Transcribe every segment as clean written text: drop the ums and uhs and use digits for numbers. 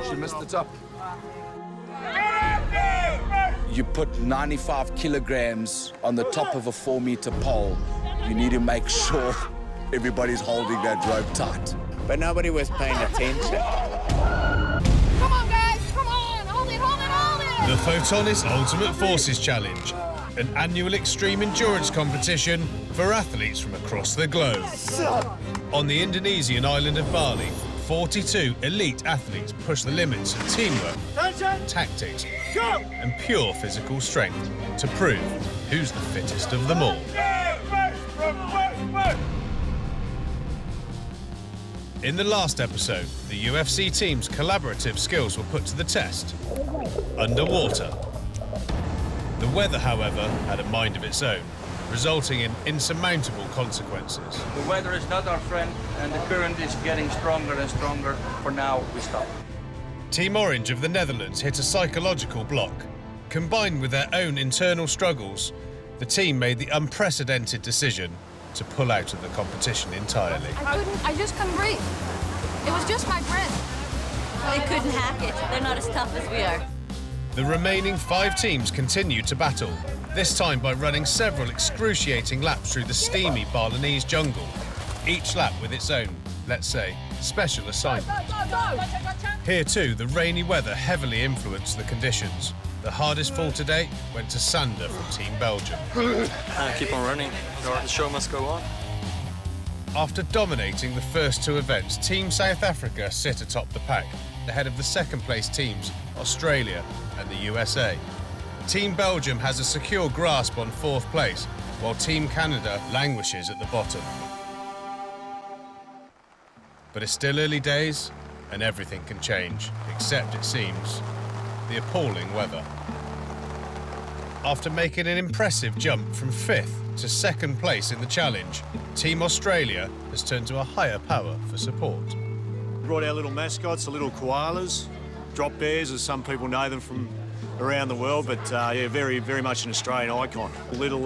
She missed the top. You put 95 kilograms on the top of a 4-meter pole. You need to make sure everybody's holding that rope tight. But nobody was paying attention. Come on, guys, come on, hold it, hold it, hold it! The Photonis Ultimate Forces Challenge, an annual extreme endurance competition for athletes from across the globe. On the Indonesian island of Bali, 42 elite athletes push the limits of teamwork, tactics, and pure physical strength to prove who's the fittest of them all. In the last episode, the UFC team's collaborative skills were put to the test underwater. The weather, however, had a mind of its own, resulting in insurmountable consequences. The weather is not our friend, and the current is getting stronger and stronger. For now, we stop. Team Orange of the Netherlands hit a psychological block. Combined with their own internal struggles, the team made the unprecedented decision to pull out of the competition entirely. I just couldn't breathe. It was just my breath. They couldn't hack it. They're not as tough as we are. The remaining 5 teams continued to battle, this time by running several excruciating laps through the steamy Balinese jungle, each lap with its own, let's say, special assignment. Here too, the rainy weather heavily influenced the conditions. The hardest fall to date went to Sander from Team Belgium. Keep on running, the show must go on. After dominating the first 2 events, Team South Africa sit atop the pack, ahead of the second-place teams, Australia and the USA. Team Belgium has a secure grasp on 4th place, while Team Canada languishes at the bottom. But it's still early days, and everything can change, except, it seems, the appalling weather. After making an impressive jump from 5th to 2nd place in the challenge, Team Australia has turned to a higher power for support. Brought our little mascots, the little koalas, drop bears, as some people know them from around the world, but yeah, very, very much an Australian icon. A little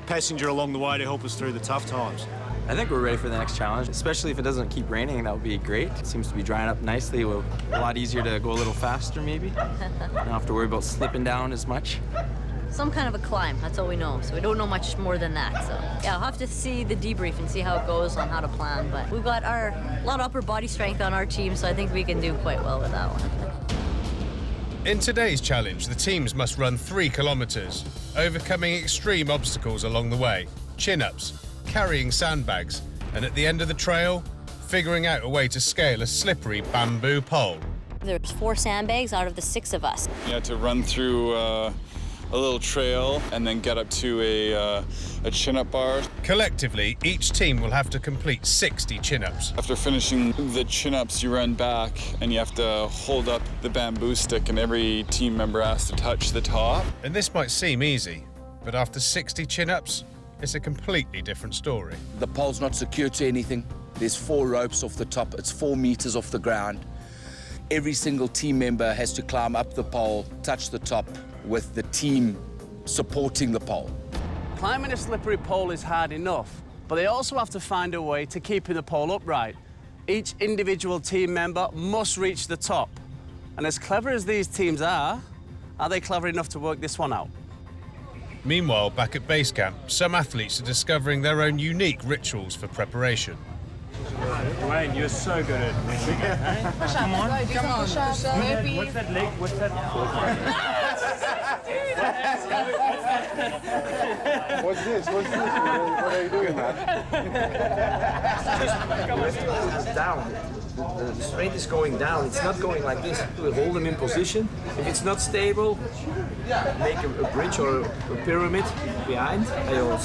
passenger along the way to help us through the tough times. I think we're ready for the next challenge, especially if it doesn't keep raining. That would be great. It seems to be drying up nicely. A lot easier to go a little faster, maybe. Don't have to worry about slipping down as much. Some kind of a climb, that's all we know. So we don't know much more than that. So yeah, I'll have to see the debrief and see how it goes on how to plan. But we've got a lot of upper body strength on our team, so I think we can do quite well with that one. In today's challenge, the teams must run 3 kilometres, overcoming extreme obstacles along the way, chin-ups, carrying sandbags, and at the end of the trail, figuring out a way to scale a slippery bamboo pole. There's 4 sandbags out of the 6 of us. You had to run through a little trail and then get up to a chin-up bar. Collectively, each team will have to complete 60 chin-ups. After finishing the chin-ups, you run back and you have to hold up the bamboo stick, and every team member has to touch the top. And this might seem easy, but after 60 chin-ups, it's a completely different story. The pole's not secure to anything. There's 4 ropes off the top. It's 4 meters off the ground. Every single team member has to climb up the pole, touch the top, with the team supporting the pole. Climbing a slippery pole is hard enough, but they also have to find a way to keeping the pole upright. Each individual team member must reach the top. And as clever as these teams are they clever enough to work this one out? Meanwhile, back at base camp, some athletes are discovering their own unique rituals for preparation. Dwayne, you're so good at it. Come on. What's that leg? What's that? What's this? What are you doing, man? It's down. The strength is going down. It's not going like this. We hold them in position. If it's not stable, make a bridge or a pyramid behind or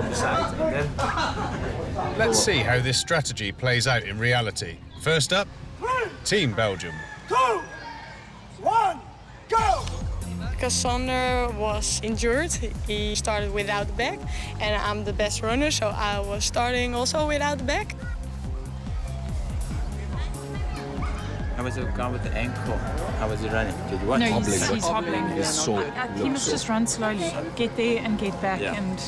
beside, and then... Let's see how this strategy plays out in reality. First up, Team Belgium. 2, 1, go! Because Sander was injured, he started without the bag, and I'm the best runner, so I was starting also without the bag. How was it gone with the ankle? How was he running? Did you watch? No, he's hobbling. He must just run slowly, get there and get back. And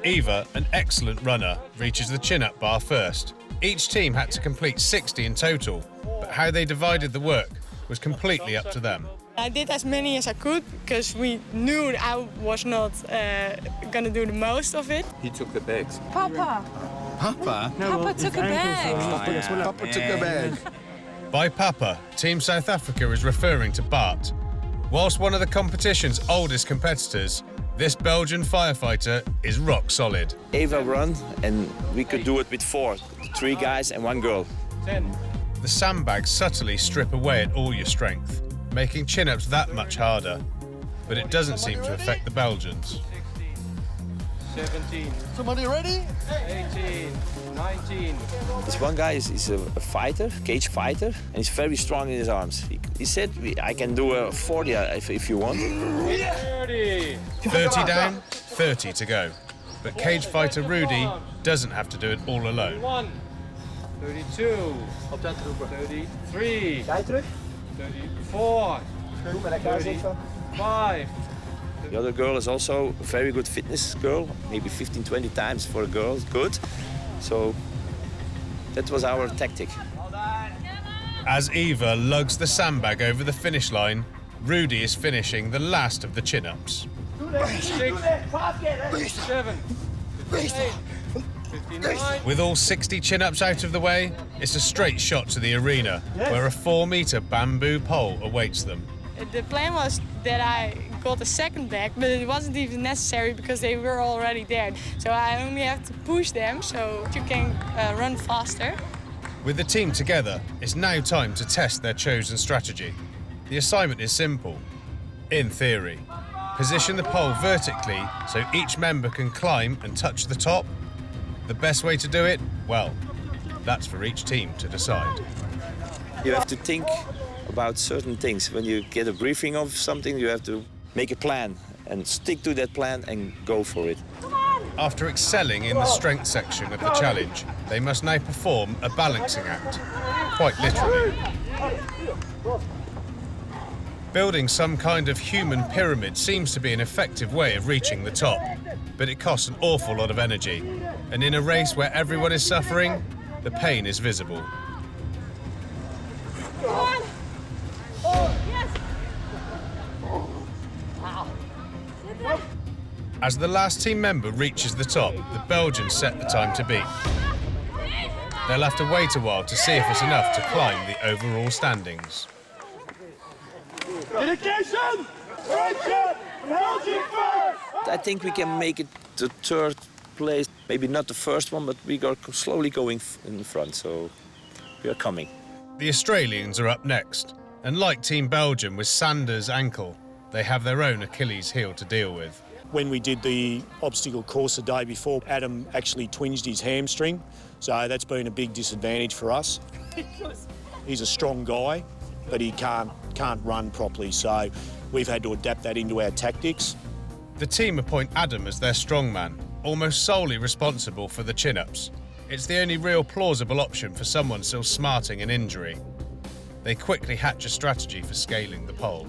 Eva, an excellent runner, reaches the chin-up bar first, Each team had to complete 60 in total, but how they divided the work was completely up to them. I did as many as I could because we knew I was not gonna do the most of it. He took the bags. Papa. Papa? Papa took a bag. Papa took a bag. By Papa, Team South Africa is referring to Bart. Whilst one of the competition's oldest competitors, this Belgian firefighter is rock solid. Eva run, and we could do it with 4. 3 guys and 1 girl. 10. The sandbags subtly strip away at all your strength, making chin-ups that much harder. But it doesn't seem to affect the Belgians. 17. Somebody ready? 18. 19. This one guy is a fighter, cage fighter, and he's very strong in his arms. He said, I can do a 40 if you want. 30. 30 down, 30 to go. But cage fighter Rudy doesn't have to do it all alone. 31. 32. 33. 34. 35. The other girl is also a very good fitness girl, maybe 15, 20 times for a girl, good. So that was our tactic. As Eva lugs the sandbag over the finish line, Rudy is finishing the last of the chin-ups. 6. 7. 58. 59. With all 60 chin-ups out of the way, it's a straight shot to the arena, where a 4-metre bamboo pole awaits them. The plan was that I got a second bag, but it wasn't even necessary because they were already there. So I only have to push them so you can run faster. With the team together, it's now time to test their chosen strategy. The assignment is simple. In theory, position the pole vertically so each member can climb and touch the top. The best way to do it? Well, that's for each team to decide. You have to think about certain things. When you get a briefing of something, you have to make a plan and stick to that plan and go for it. After excelling in the strength section of the challenge, they must now perform a balancing act, quite literally. Building some kind of human pyramid seems to be an effective way of reaching the top, but it costs an awful lot of energy, and in a race where everyone is suffering, the pain is visible. As the last team member reaches the top, the Belgians set the time to beat. They'll have to wait a while to see if it's enough to climb the overall standings. Dedication! Friendship! Belgium first! I think we can make it to 3rd place. Maybe not the first one, but we are slowly going in the front, so we are coming. The Australians are up next, and like Team Belgium with Sanders' ankle, they have their own Achilles heel to deal with. When we did the obstacle course the day before, Adam actually twinged his hamstring, so that's been a big disadvantage for us. He's a strong guy, but he can't run properly, so we've had to adapt that into our tactics. The team appoint Adam as their strongman, almost solely responsible for the chin-ups. It's the only real plausible option for someone still smarting an injury. They quickly hatch a strategy for scaling the pole.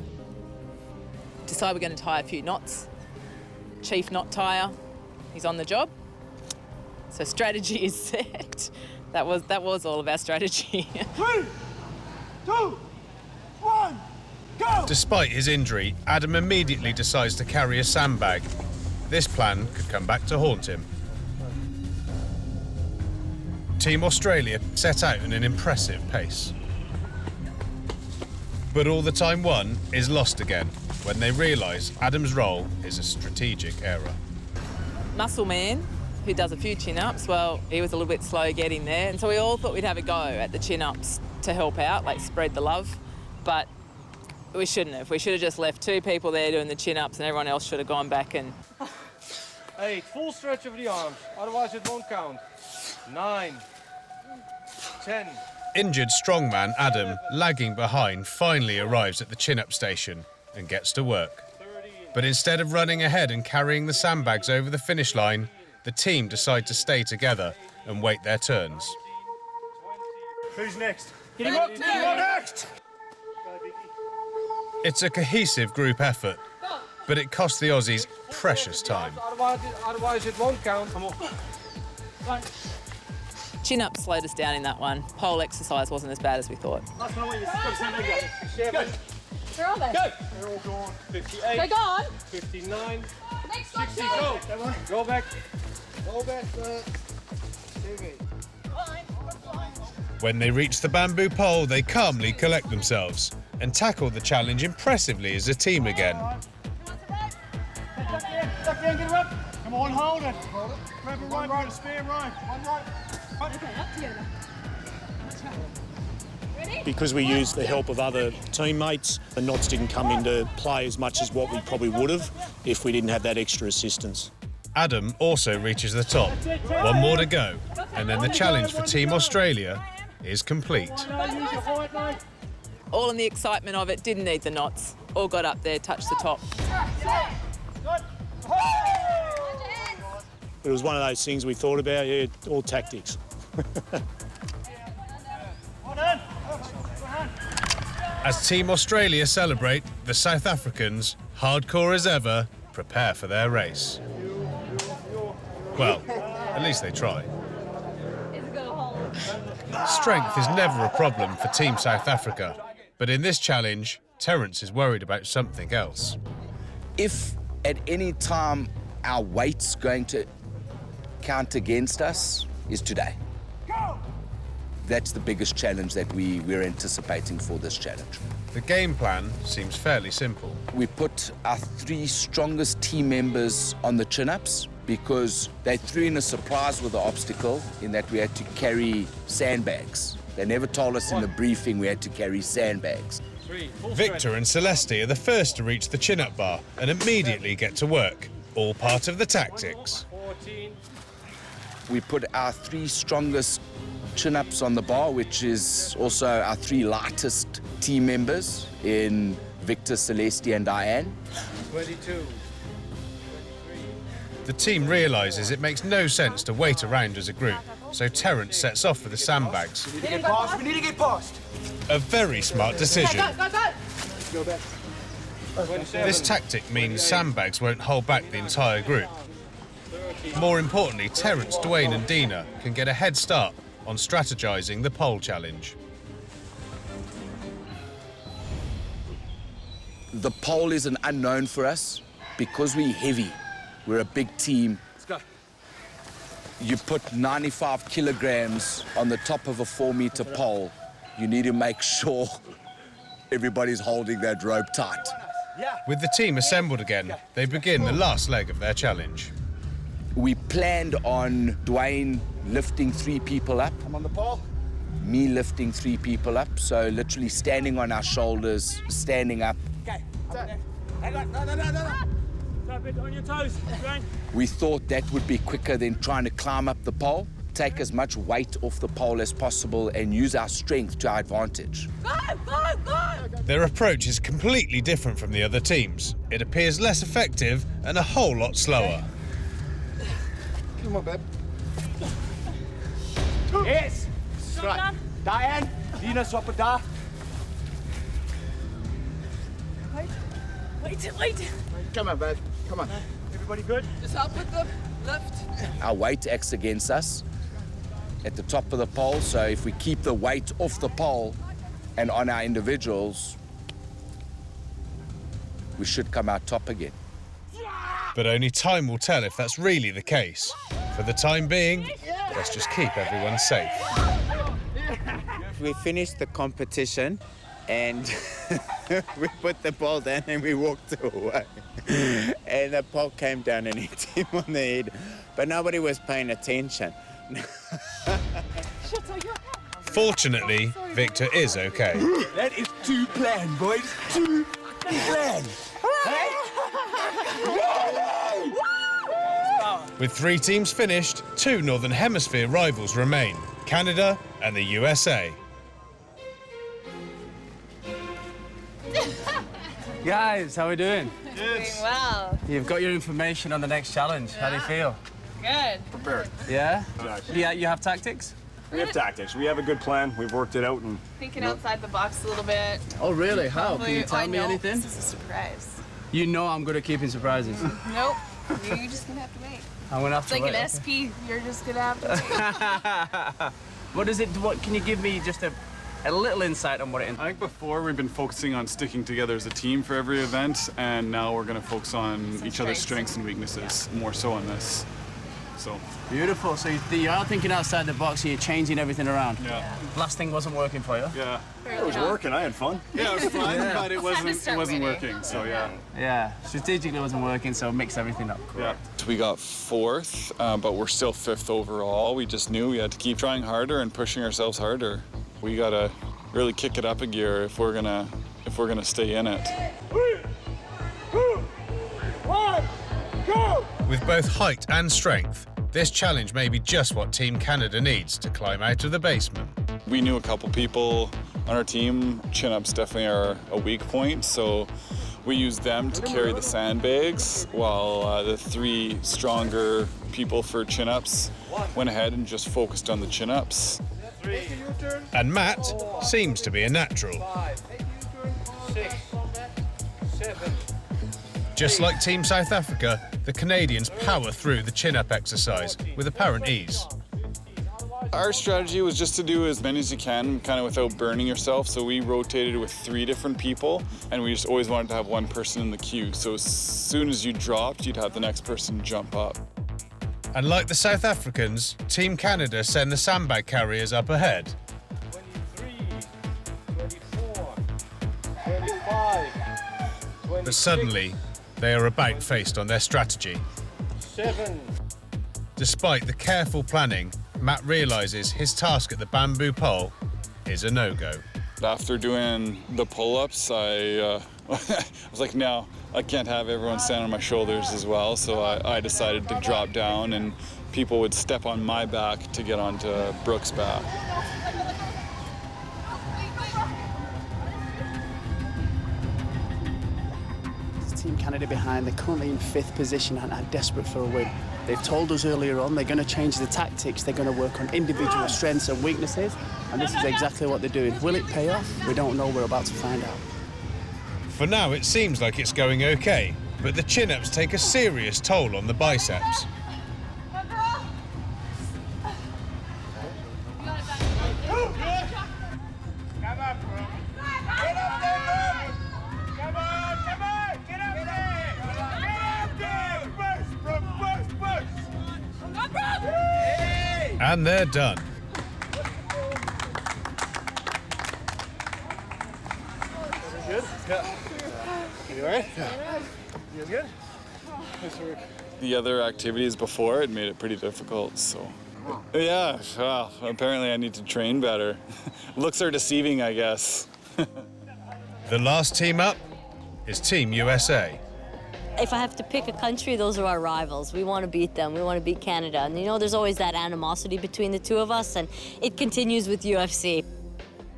Decide we're going to tie a few knots. Chief knot tire, he's on the job. So strategy is set. That was all of our strategy. 3, 2, 1, go! Despite his injury, Adam immediately decides to carry a sandbag. This plan could come back to haunt him. Team Australia set out at an impressive pace. But all the time won is lost again when they realise Adam's role is a strategic error. Muscle man, who does a few chin-ups, well, he was a little bit slow getting there, and so we all thought we'd have a go at the chin-ups to help out, like spread the love, but we shouldn't have. We should have just left 2 people there doing the chin-ups and everyone else should have gone back and... 8. Full stretch of the arms, otherwise it won't count. 9. 10. Injured strongman Adam, lagging behind, finally arrives at the chin-up station and gets to work. But instead of running ahead and carrying the sandbags over the finish line, the team decide to stay together and wait their turns. Who's next? Get him up, next! It's a cohesive group effort, but it costs the Aussies precious time. Otherwise it won't count. Come on. Chin-up slowed us down in that one. Pole exercise wasn't as bad as we thought. They're all there. Go! They're all gone. 58. They're gone. 59. Next 60, one, go! Go back. Go back, When they reach the bamboo pole, they calmly collect themselves and tackle the challenge impressively as a team again. Left hand, get her up. Come on, hold it. Grab a right, right, spare right. One right. Okay, up together. Ready? Because we used the help of other teammates, the knots didn't come into play as much as what we probably would have if we didn't have that extra assistance. Adam also reaches the top. One more to go, and then the challenge for Team Australia is complete. All in the excitement of it, didn't need the knots. All got up there, touched the top. It was one of those things we thought about, yeah, all tactics. As Team Australia celebrate, the South Africans, hardcore as ever, prepare for their race. Well, at least they try. Strength is never a problem for Team South Africa, but in this challenge, Terence is worried about something else. If at any time our weight's going to count against us, is today. That's the biggest challenge that we're anticipating for this challenge. The game plan seems fairly simple. We put our 3 strongest team members on the chin-ups because they threw in a surprise with the obstacle in that we had to carry sandbags. They never told us in the briefing we had to carry sandbags. Victor and Celeste are the first to reach the chin-up bar and immediately get to work, all part of the tactics. We put our 3 strongest chin-ups on the bar, which is also our 3 lightest team members in Victor, Celeste and Diane. 22. The team realises it makes no sense to wait around as a group, so Terence sets off for the sandbags. We need to get past. We need to get past. A very smart decision. Go back. This tactic means sandbags won't hold back the entire group. More importantly, Terence, Dwayne and Dina can get a head start on strategising the pole challenge. The pole is an unknown for us because we're heavy. We're a big team. Let's go. You put 95 kilograms on the top of a 4-meter pole. You need to make sure everybody's holding that rope tight. With the team assembled again, they begin the last leg of their challenge. We planned on Dwayne lifting 3 people up. I'm on the pole. Me lifting 3 people up. So literally standing on our shoulders, standing up. Okay. Hang on. No. Stop it on your toes. We thought that would be quicker than trying to climb up the pole, take as much weight off the pole as possible and use our strength to our advantage. Go! Their approach is completely different from the other teams. It appears less effective and a whole lot slower. Come on, babe. Yes. Right. Diane, Dina, swap it da. Wait. Come on, babe. Come on. Everybody good? Just help with the lift. Our weight acts against us at the top of the pole, so if we keep the weight off the pole and on our individuals, we should come out top again. But only time will tell if that's really the case. For the time being, let's just keep everyone safe. We finished the competition and we put the ball down and we walked away. And the ball came down and hit him on the head. But nobody was paying attention. Fortunately, Victor is okay. That is too planned, boys. Too planned. With 3 teams finished, 2 Northern Hemisphere rivals remain, Canada and the USA. Guys, how are we doing? Doing well. You've got your information on the next challenge. How do you feel? Good. Prepared. Yeah? Exactly. Yeah, you have tactics? We have tactics. We have a good plan. We've worked it out and... Thinking outside the box a little bit. Oh, really? How? Can you tell me anything? This is a surprise. You know I'm good at keeping surprises. Nope. You're just gonna have to wait. I'm gonna have It's to like wait. an SP. You're just gonna have to. What is it? What can you give me just a little insight on what it is? I think before we've been focusing on sticking together as a team for every event, and now we're going to focus on each other's strengths and weaknesses more so on this. So Beautiful. So you are thinking outside the box and you're changing everything around. Yeah. Last thing wasn't working for you. Yeah. It was working. I had fun. Yeah, it was fun, Yeah. but it wasn't working. So yeah. Yeah. Strategically wasn't working, so mix everything up. Yeah. We got 4th, but we're still 5th overall. We just knew we had to keep trying harder and pushing ourselves harder. We gotta really kick it up a gear if we're gonna stay in it. 3, 2, 1, go! With both height and strength, this challenge may be just what Team Canada needs to climb out of the basement. We knew a couple people on our team. Chin-ups definitely are a weak point, so we used them to carry the sandbags, while the 3 stronger people for chin-ups went ahead and just focused on the chin-ups. And Matt seems to be a natural. 5, 6, 7. Just like Team South Africa, the Canadians power through the chin-up exercise with apparent ease. Our strategy was just to do as many as you can, kind of without burning yourself, so we rotated with 3 different people, and we just always wanted to have one person in the queue, so as soon as you dropped, you'd have the next person jump up. And like the South Africans, Team Canada send the sandbag carriers up ahead. 23, 24, 25, 26, But suddenly, they are about faced on their strategy. 7. Despite the careful planning, Matt realises his task at the bamboo pole is a no-go. After doing the pull-ups, I was like, no, I can't have everyone stand on my shoulders as well, so I decided to drop down and people would step on my back to get onto Brooke's back. Team Canada behind. They're currently in 5th position and are desperate for a win. They've told us earlier on they're going to change the tactics. They're going to work on individual strengths and weaknesses, and this is exactly what they're doing. Will it pay off? We don't know. We're about to find out. For now, it seems like it's going okay, but the chin-ups take a serious toll on the biceps. And they're done. Good? Yeah. You all right? Yeah. You good? Nice work. The other activities before it made it pretty difficult, so. Yeah, well, apparently I need to train better. Looks are deceiving, I guess. The last team up is Team USA. If I have to pick a country, those are our rivals. We want to beat them. We want to beat Canada. And you know, there's always that animosity between the two of us, and it continues with UFC.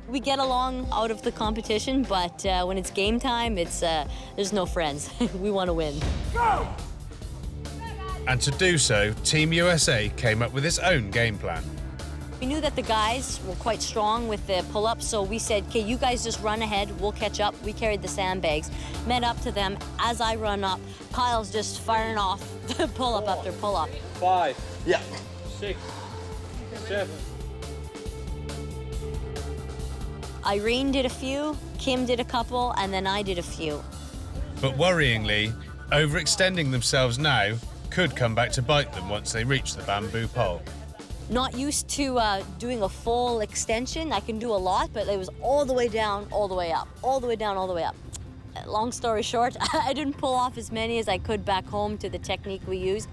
We get along out of the competition, but when it's game time, there's no friends. We want to win. Go! And to do so, Team USA came up with its own game plan. We knew that the guys were quite strong with the pull-ups, so we said, okay, you guys just run ahead, we'll catch up. We carried the sandbags, met up to them. As I run up, Kyle's just firing off the pull-up after pull-up. 5. Yeah. 6, 7. Irene did a few, Kim did a couple, and then I did a few. But worryingly, overextending themselves now could come back to bite them once they reach the bamboo pole. Not used to doing a full extension. I can do a lot, but it was all the way down, all the way up, all the way down, all the way up. Long story short, I didn't pull off as many as I could back home to the technique we use.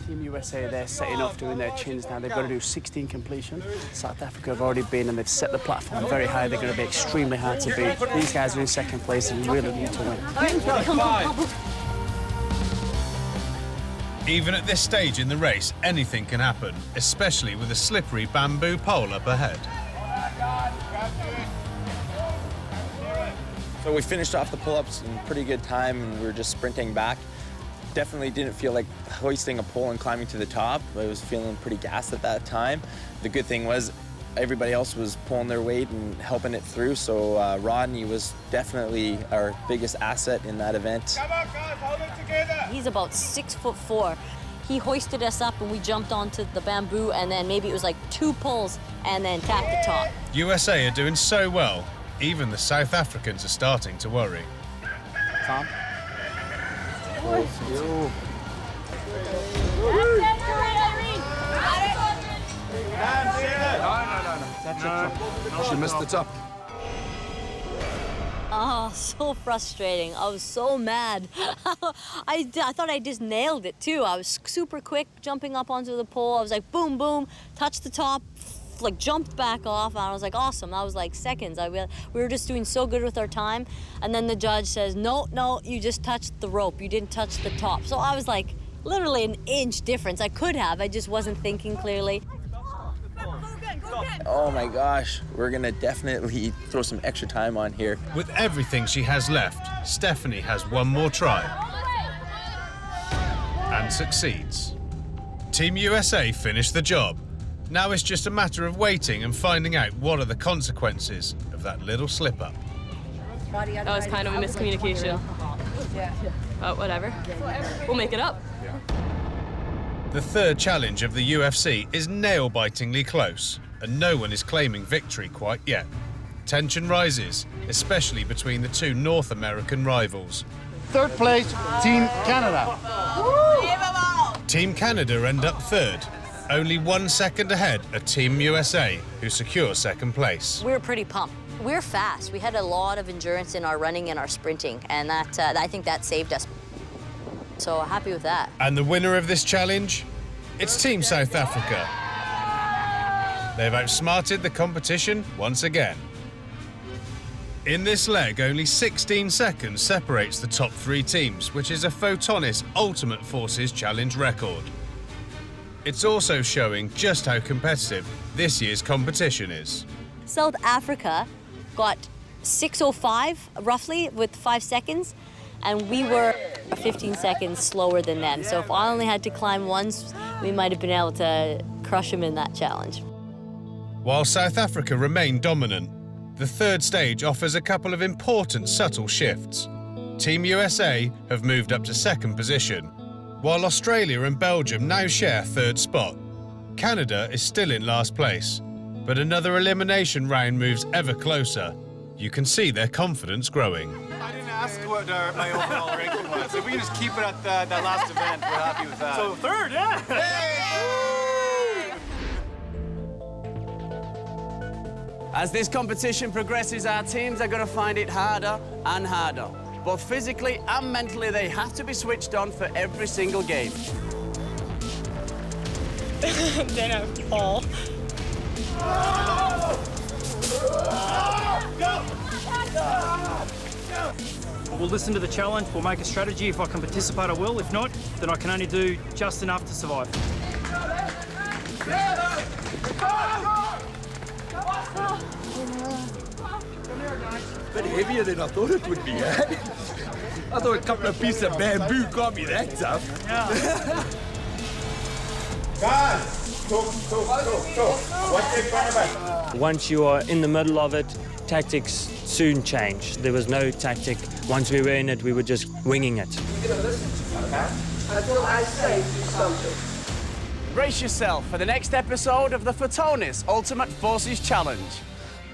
Team USA, they're setting off doing their chins now. They've got to do 16 completion. South Africa have already been and they've set the platform very high. They're going to be extremely hard to beat. These guys are in 2nd place and really need to win. Even at this stage in the race, anything can happen, especially with a slippery bamboo pole up ahead. So we finished off the pull-ups in pretty good time and we were just sprinting back. Definitely didn't feel like hoisting a pole and climbing to the top. I was feeling pretty gassed at that time. The good thing was everybody else was pulling their weight and helping it through, so Rodney was definitely our biggest asset in that event. Come on, guys, hold it together. He's about 6'4". he hoisted us up and we jumped onto the bamboo, and then maybe it was like 2 pulls and then tapped the top. USA are doing so well, even the South Africans are starting to worry. Tom? She missed the top. Oh, so frustrating. I was so mad. I thought I just nailed it too. I was super quick jumping up onto the pole. I was like, boom, boom, touched the top, like jumped back off, and I was like, awesome. That was like seconds. We were just doing so good with our time. And then the judge says, no, you just touched the rope. You didn't touch the top. So I was like, literally an inch difference. I could have, I just wasn't thinking clearly. Oh my gosh, we're gonna definitely throw some extra time on here. With everything she has left, Stephanie has one more try. And succeeds. Team USA finished the job. Now it's just a matter of waiting and finding out what are the consequences of that little slip-up. That was kind of a miscommunication. But whatever. We'll make it up. The third challenge of the UFC is nail-bitingly close, and no one is claiming victory quite yet. Tension rises, especially between the two North American rivals. Third place, Team Canada. Team Canada end up third. Only 1 second ahead are Team USA, who secure second place. We were pretty pumped. We're fast. We had a lot of endurance in our running and our sprinting, and I think that saved us. So happy with that. And the winner of this challenge? It's Team South Africa. They've outsmarted the competition once again. In this leg, only 16 seconds separates the top 3 teams, which is a Photonis Ultimate Forces Challenge record. It's also showing just how competitive this year's competition is. South Africa got 6:05 roughly with 5 seconds, and we were 15 seconds slower than them. So if I only had to climb once, we might have been able to crush them in that challenge. While South Africa remain dominant, the third stage offers a couple of important subtle shifts. Team USA have moved up to second position, while Australia and Belgium now share third spot. Canada is still in last place, but another elimination round moves ever closer. You can see their confidence growing. I didn't ask what my overall ranking was. If we can just keep it at that last event, we're happy with that. So third, yeah. As this competition progresses, our teams are going to find it harder and harder. Both physically and mentally, they have to be switched on for every single game. Then I fall. We'll listen to the challenge, we'll make a strategy. If I can participate, I will. If not, then I can only do just enough to survive. Bit heavier than I thought it would be, eh? I thought a couple of pieces of bamboo can't be that tough. Guys, talk. What's in front of us? Once you are in the middle of it, tactics soon change. There was no tactic. Once we were in it, we were just winging it. You're gonna listen, okay? Until I say do something. Brace yourself for the next episode of the Photonis Ultimate Forces Challenge.